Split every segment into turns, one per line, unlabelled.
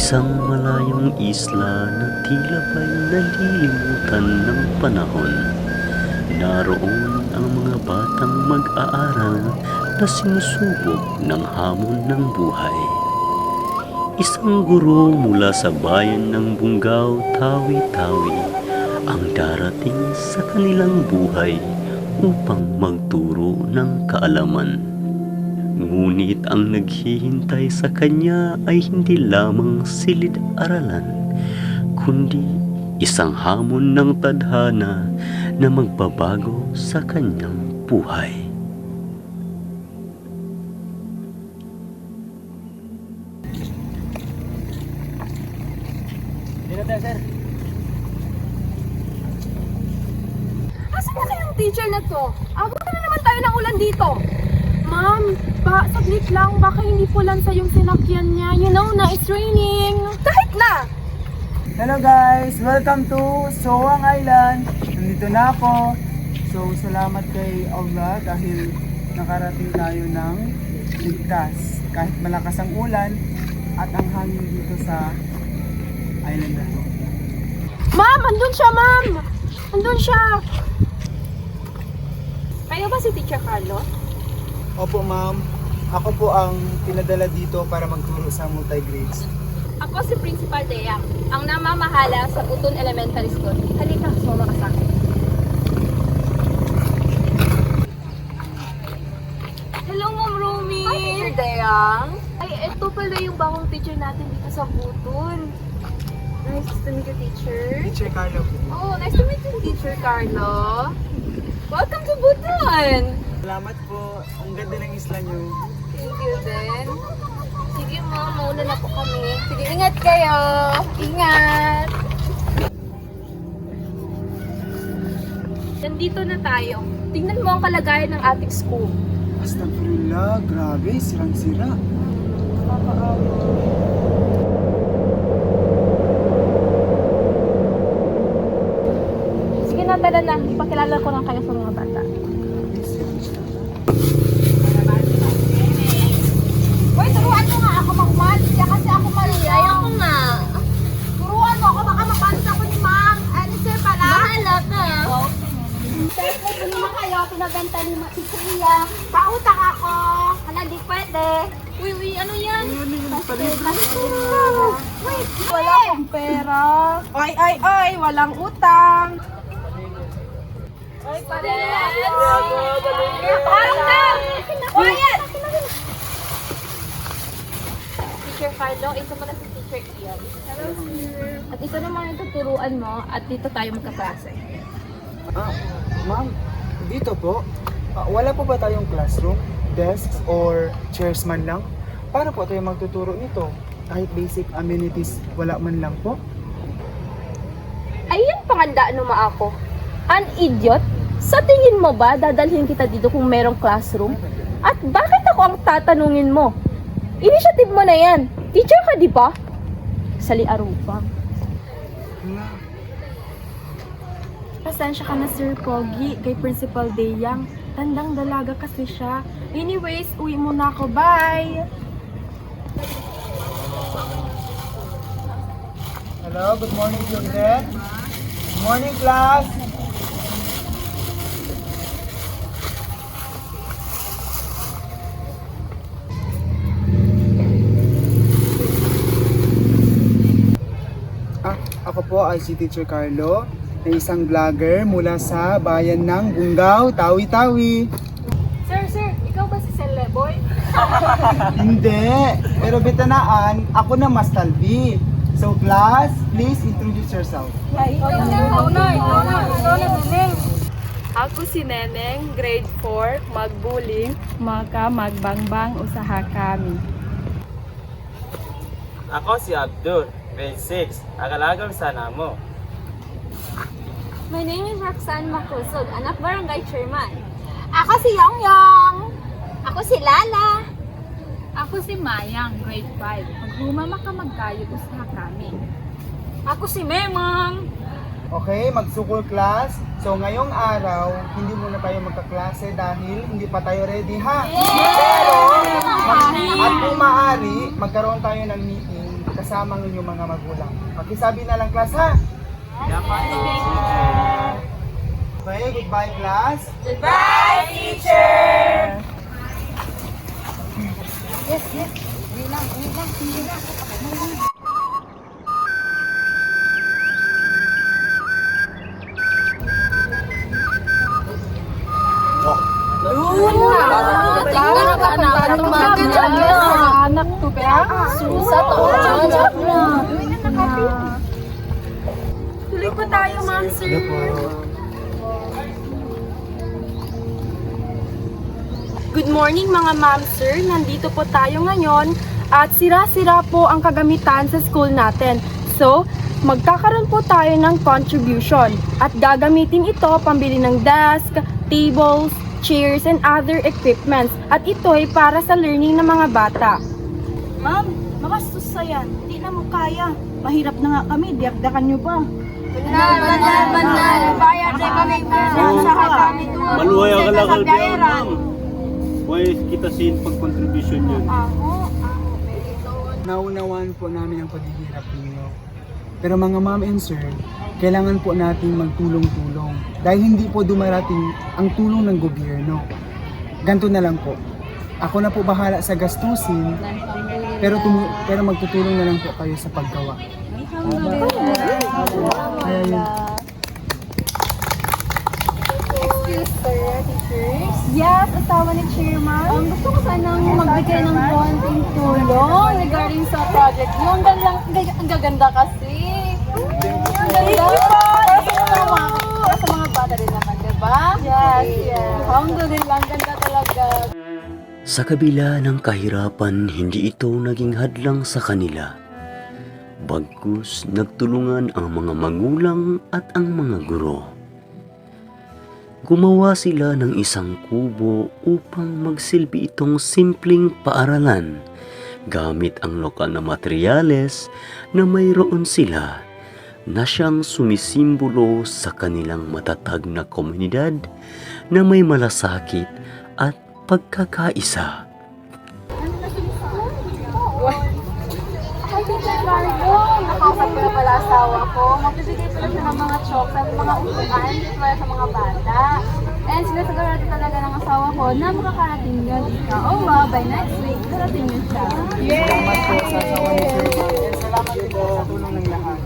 isang malayong isla na tila ba'y nalilimutan ng panahon. Naroon ang mga batang mag-aaral na sinusubok ng hamon ng buhay. Isang guro mula sa bayan ng Bungaw, Tawi-Tawi ang darating sa kanilang buhay upang magturo ng kaalaman. Ngunit ang naghihintay sa kanya ay hindi lamang silid-aralan, kundi isang hamon ng tadhana na magbabago sa kanyang buhay.
Dito tayo, sir.
Asan na kayang teacher na to? Abutan na naman tayo ng ulan dito. Ma'am, saglit lang. Baka hindi pulansa yung sinakyan niya. You know na, it's raining. Kahit na!
Hello guys! Welcome to Soang Island. Nandito na ako. So, salamat kay Allah dahil nakarating tayo ng ligtas. Kahit malakas ang ulan at ang hangin dito sa island na to.
Ma'am, andun siya, ma'am! Andun siya! Kayo ba si Teacher Carlo?
Opo ma'am, ako po ang pinadala dito para magturo sa multi-grades.
Ako si Principal Dea, ang namamahala sa Buton Elementary School. Halika, sumama ka sa akin. Hello, Ma'am Romy! Hi, Teacher Dea! Ay, ito pala yung bagong teacher natin dito sa Buton. Nice to meet you, teacher.
Teacher Carlo po.
Oh, nice to meet you, Teacher Carlo. Welcome to Buton!
Salamat po. Ang ganda ng isla niyo.
Thank you din. Sige, Ma'am, mauna na po kami. Sige, ingat kayo! Ingat! Nandito na tayo. Tingnan mo ang kalagayan ng ating school.
Astagfirullah, grabe, sirang-sira.
Sige na, tara na. Ipakilala ko lang kayo sa mga bata. Uy, turuan mo nga ako mag-math. Kasi ako marunong. Ayaw ko nga. Turuan mo ako. Baka mapalit ako ni Ma'am. Ano, sir, pala? Bahala ka. Sir, pwede naman kayo. Pinaganta ni Matikriya. Pautang ako. Hala, di pwede. Uy, ano yan? Wala akong pera. Ay, walang utang. Ay, parang na! Quiet! Teacher Carlo, ito mo na si Teacher Ian. Hello, sir. At ito naman yung tuturuan mo at dito tayo magkaklase.
Ma'am, dito po, wala po ba tayong classroom, desks, or chairs man lang? Paano po tayo magtuturo nito? Kahit basic amenities, wala man lang po?
Ayun pangandaan mo ako. An idiot? Sa tingin mo ba dadalhin kita dito kung merong classroom? At bakit ako ang tatanungin mo? Initiative mo na yan. Teacher ka, di ba? Sali arupang.
Pasensya ka na, Sir Pogi, kay Principal Deyang. Tandang dalaga kasi siya. Anyways, uwi muna ako. Bye!
Hello, good morning children. Good morning class. Ako po ay si Teacher Carlo, na isang vlogger mula sa bayan ng Bungaw, Tawi-Tawi.
Sir, ikaw ba si Celeboy?
Hindi, pero bitanaan, ako na Mas Talbi. So class, please introduce yourself.
Ako si Neneng, grade 4, magbuling, magbangbang usaha kami.
Ako si Abdul, grade 6, agalagaw sana mo.
My name is Roxanne Macusog, anak barangay chairman. Ako si Yongyong. Ako si Lala.
Ako si Mayang, grade 5, maghumama ka magkayo usaha kami.
Ako si Memang.
Okay, magsukol class. So ngayong araw, hindi muna tayo magkaklase dahil hindi pa tayo ready ha. Pero, at kung maaari, magkaroon tayo ng meeting kasama ng inyong mga magulang. Pakisabi na lang, class, ha? Okay, goodbye, class.
Bye, teacher!
Anak to ba? Susat o Tuloy po tayo, ma'am, sir. Good morning mga ma'am, sir. Nandito po tayo ngayon at sira-sira po ang kagamitan sa school natin. So, magkakaroon po tayo ng contribution at gagamitin ito pambili ng desk, tables, chairs, and other equipments. At ito ay para sa learning ng mga bata.
Ma'am, makastos sa yan. Di na mo kaya. Mahirap na nga kami, diakdakan nyo pa. Banal. Bayad na kami, ma'am.
Maluhay ang kalakal biya, ma'am. Huwag kita sin pag-contribution yun.
Naunawaan po namin ang paghihirap ninyo. Pero mga ma'am and sir, kailangan po natin magtulong-tulong. Dahil hindi po dumarating ang tulong ng gobyerno. Ganto na lang po. Ako na po bahala sa gastusin, pero magtutulong na lang po kayo sa paggawa. Kaya yun.
Yes, asawa ni Chairman.
Gusto ko sanang magbigay ng konting tulong regarding sa project. Yung ang gaganda kasi. Ang ganda. Para sa mga bata din naman, diba? Yes. Alhamdulillah, ang ganda talaga.
Sa kabila ng kahirapan, hindi ito naging hadlang sa kanila. Bagkus, nagtulungan ang mga magulang at ang mga guro. Gumawa sila ng isang kubo upang magsilbi itong simpleng paaralan gamit ang lokal na materyales na mayroon sila na siyang sumisimbolo sa kanilang matatag na komunidad na may malasakit at pagkakaisa.
Hi, Teacher Carlo. Nakasap ko na pala asawa ko. Magbibigay pala siya ng mga chocolate, mga upuan para sa mga bata. And sinasigurado talaga ng asawa ko na makakarating yun. Oh wow, by next week, darating yun siya.
Salamat po sa asawa ni sir. And salamat din po sa tulong ng lahat.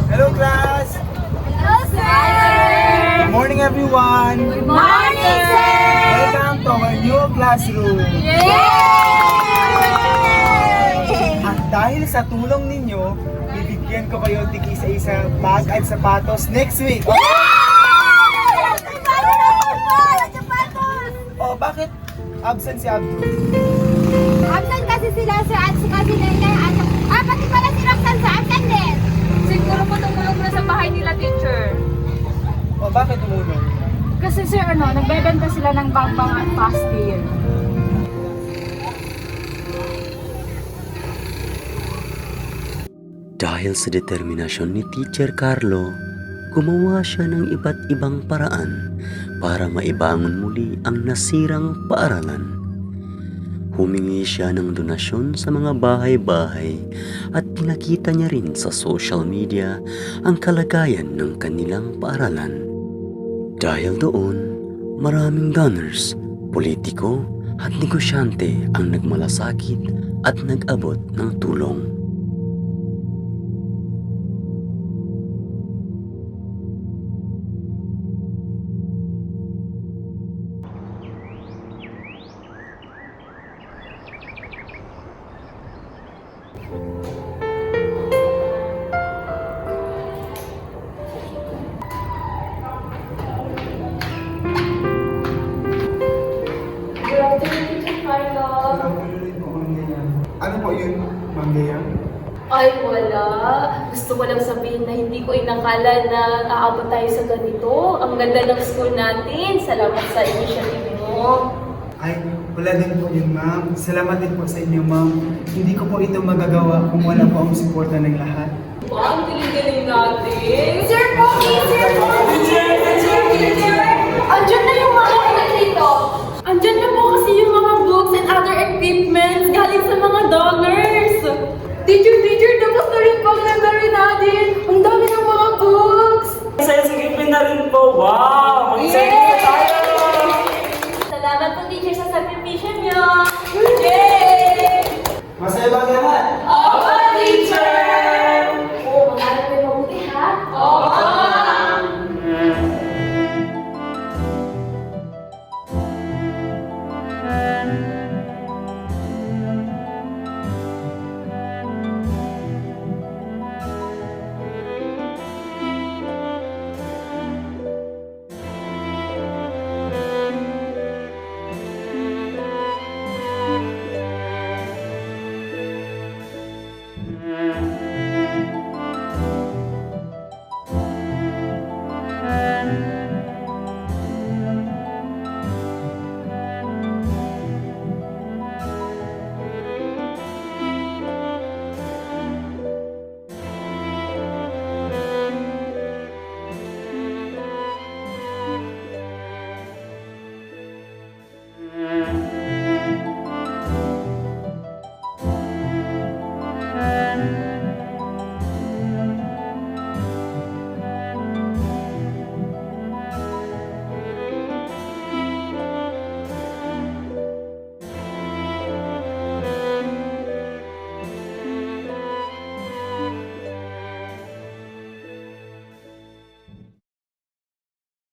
Hello class!
Hello, sir!
Good morning everyone!
Good morning, sir!
Welcome to our new classroom! At dahil sa tulong ninyo, bibigyan ko kayo tig isa-isa bag at sapatos next week. Oh, bakit absent si Abdul?
Absent kasi sila, sir, at saka si Nene. Pati pala si Roxanne sa absent din.
Siguro po tumulong na sa bahay nila, teacher.
Oh, bakit tumulong?
Kasi sir, nagbebenta sila ng bangbang at pastil.
Dahil sa determinasyon ni Teacher Carlo, gumawa siya ng iba't ibang paraan para maibangon muli ang nasirang paaralan. Humingi siya ng donasyon sa mga bahay-bahay at pinakita niya rin sa social media ang kalagayan ng kanilang paaralan. Dahil doon, maraming donors, politiko at negosyante ang nagmalasakit at nag-abot ng tulong.
Ano po yun, Ma'am Gayang?
Ay, wala. Gusto ko lang sabihin na hindi ko inakala na aabot tayo sa ganito. Ang ganda ng school natin. Salamat sa initiative mo.
Ay, wala din po yun, ma'am. Salamat din po sa inyo, ma'am. Hindi ko po ito magagawa kung wala po ang suporta ng lahat.
Wow, ang galing-galing natin.
Sir Pogi! Sir Pogi! Sir! Ang
andyan na yung mga...
dito.
Andyan na po kasi yung mga books and other equipments galing sa mga donors. Teacher, tapos na rin po rin natin. Ang dami ng mga books.
Sige na rin po. Wow! Mag-excited na tayo!
Salamat po teacher sa sakripisyo niyo.